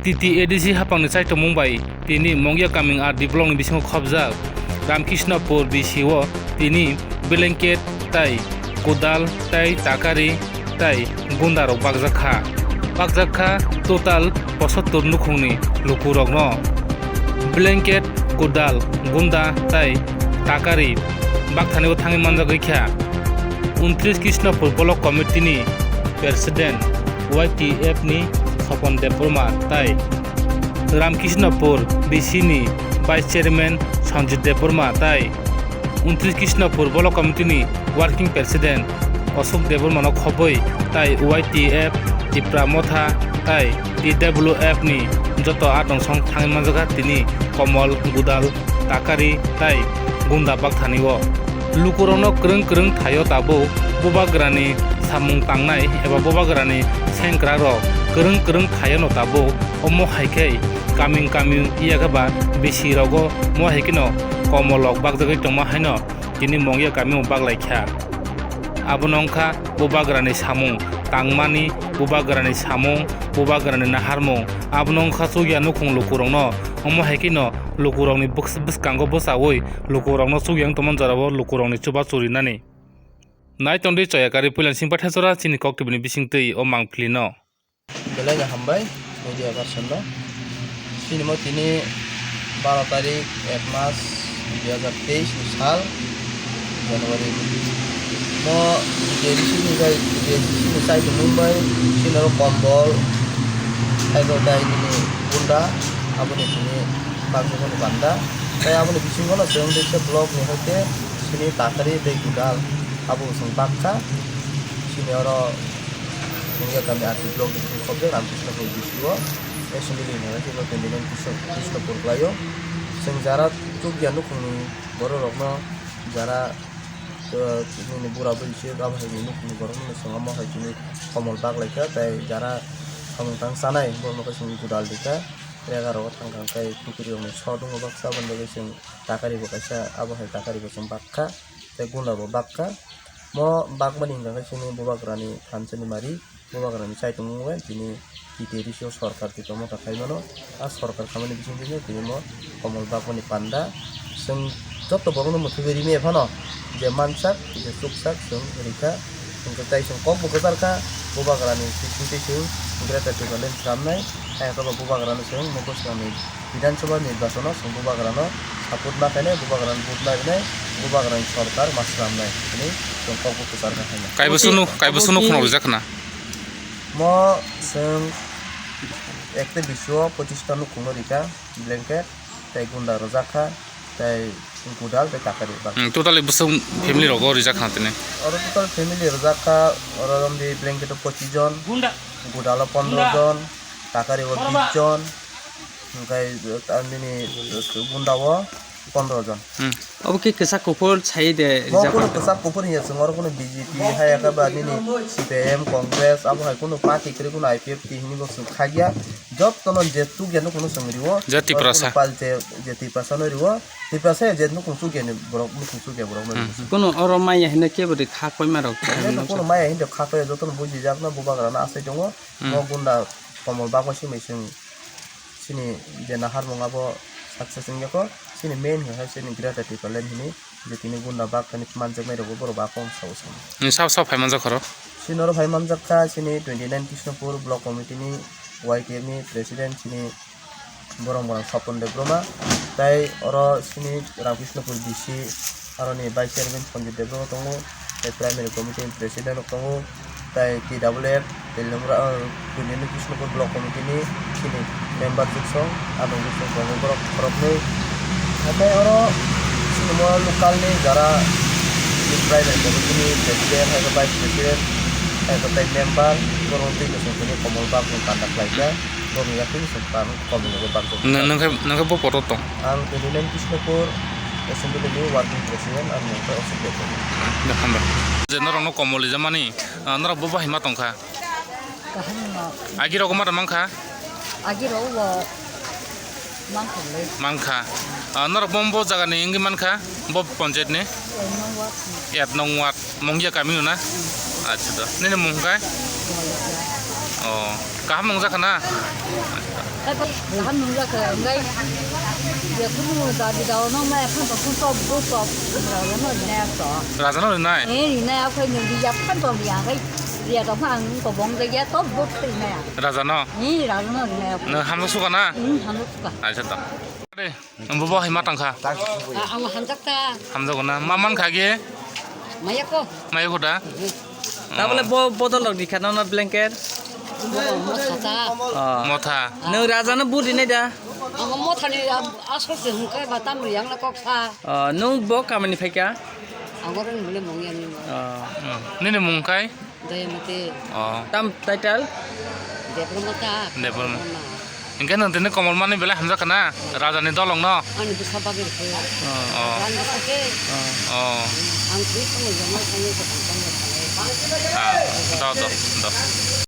TTADC hapang ni saito Mumbai tini mongya coming ar diplong ni bisingo khobjak Ramkrishnapur BCO tini blanket tai kodal tai takari tai gundarok bakjakha total 75 nukhungni lukurokno blanket kodal gunda tai takari bakthani thangi manjak kha 29 Krishnapur Block Committee ni President YTF ni Sopon Deborma tai Ramkrishnapur BC ni Vice Chairman Sanjit Deborma tai 29 Krishnapur Block Committee ni Working President Ashok Deborma no khoboi tai YTF Tipra Motha tai TWF ni joto atong song thangi manjaka tini Komol Gudal Takari tai Gunda bakthani o lukurokno krung thayo tabo bobagrani samung tangnai eba bobagrani sengkra rok krung thayo no tabo omo haikai coming iyagaba besi rogo mo haikino komolok bagjagai tongma haino tini mongya kami baglaikha abonongkha bobagrani samung tangmani bobagrani samung bobagrani naharmung abonongkha sugya nukhung lukurokno omo haikino lukurokni bwskango bwsawoi lukurokno sugyang tomon jarabo lukurokni chuba churinani nai tongdei chayakari puilan singpatha jora chini koktibni bisingtui o mangphlino belanya hambai media version no sinimo tini 12 tarik 1 mas 2023 साल Januari mo jadi sini saya di Mumbai sini kombol ayo dai ini bunda abu ni sini bangsa banda saya abu ni bising kono sering desa blog ni hote sini takari dei gudal abu sing bakka sini oro hingga kami arti blog di Kobe Ramkrishnapur BCO sendiri ni nanti lo tendinan Krishnapur Playo sing jarak tu gianu kuni boro rokno jarak ini bura berisir apa ini kuni boro ni sengama hajini komol bag leka tai jarak kamu tang sanai boro ka sing gudal dika rega ro tang kai tukuri om sodung baksa bande sing takari bakasa apa hai takari basing bakka tai guna ro bakka mo bag maning ka sini bobagrani khansani mari bobagrani saitung wen tini TTADC সরকার থেকে মতো খাইমানো আর সরকার খামানি বিসিং দিনে তিনি মো কমল বাগমনি পান্ডা जों যত বড় মতো বেরিমে এফানো যে মানসাক যে সুকসাক जों রেখা जों তাই जों কম বকতারকা bobagrani সিসিতে जों গ্রেটার টিভেলেন সামনাই একবার bobagrani जों মকসরানি বিধানসভা নির্বাচন जों bobagrani সাপোর্ট না খাইনে bobagrani ভোট লাইনে bobagrani সরকার মাসরামনাই তিনি जों কম বকতারকা খাইনে কাইবসুনো খনল জাখনা mo जों ekte biswa 25 tanu kuno rika blanket tai gunda rozakha tai gudal tai takari ba totally busung family rogo rijak khatene oro total family rozakha oro ramdi blanket 25 jon gudal 15 jon takari 20 jon kai amini gunda 15 jon अब के कसा कोपर छाई दे কোনো কসা কোপর হিয়া সঙ্গর কোনো BJP হায়াকা বা নিনি CPM Congress আবো high কোনো party করে কোনো আইপিএফ টি হিনি বসু খাগিয়া জব তনন যে তু গেন কোনো সঙ্গরিও জাতি প্রসা পালতে জাতি প্রসা নরিও তি প্রসা যে নো কোনো গেন বরক নো কোনো গে বরক কোনো অর মাই হেনে কে বডি খা কই মারক কোনো মাই হিন্দে খা কই যতন বুঝি যাক না বুবাগরানা আছে দङ ন গুন্ডা কমল বাগসি মেসিং সিনি যে নাহার মঙাবো সাকসেস ইংয়াকো sini main ha sini grata ti palen hini je tini gunda bak tani manjak mai rogo boro bakong sausan ni sab phai manjak kharo sini ro phai manjak ka sini 29 Krishnapur Block Committee ni YTF ni president sini borong Sopon Deborma tai oro sini Ramkrishnapur BC aro ni vice chairman Sanjit Deborma tongo tai primary committee president tongo tai TWF Telnumra 29 Krishnapur Block Committee ni sini member tuksong adong tuksong tongo borok ni ada orang semua lokal ni jara private committee ni president atau vice president atau time member orang tu itu sebenarnya komol bag yang kandak lainnya orang yakin serta komol bag tu. Nangka bo poto tong. Ang Tendinan Krishnapur assembly ni working president ang nangka assembly. Dekan dah. Jenarong no komol jamani, nara bo bah hima tongka. Agiro komar mangka. Agiro wo mangka nor bombo jaga ni ingi manka bob panjat ne yat nongwat mongya kami na acha da ne mongkai oh Kaham nongjakana. Kaham nongjakana enggak. Dia kudu dari daun nong mai pun top botop. Kalau nong nek to. Rajana nai. Ini aku yang dia kan to dia kai. Dia to hang to bong dia top bot ini. Rajana. Ini rajana nek. No hamno sukana. Hamno suka. Aja ta. Deh, ambo hima tangka. Ang hanjakta. Hamjagona. Maman khage. Mayako. Mayo koda. তাহলে বদল log দিখা না blanket Motha. Motha. নং রাজানো বুড়ি নাই দা Ang motha ni asal sih hungkai batam riang la koksa. নং ব কামানি ফাইকা Ang orang boleh mongian ni. Nini mungkai. Daya mati. Oh. তাম title Dia belum mata. Debon. Ingkang nanti ni komol mani bela hamjakana. Rajani dolong no. Ani bisa bagi ke. Oh. Ang sakit. Oh. Ang kuit pun jangan kami ketangkang. Ah. Do.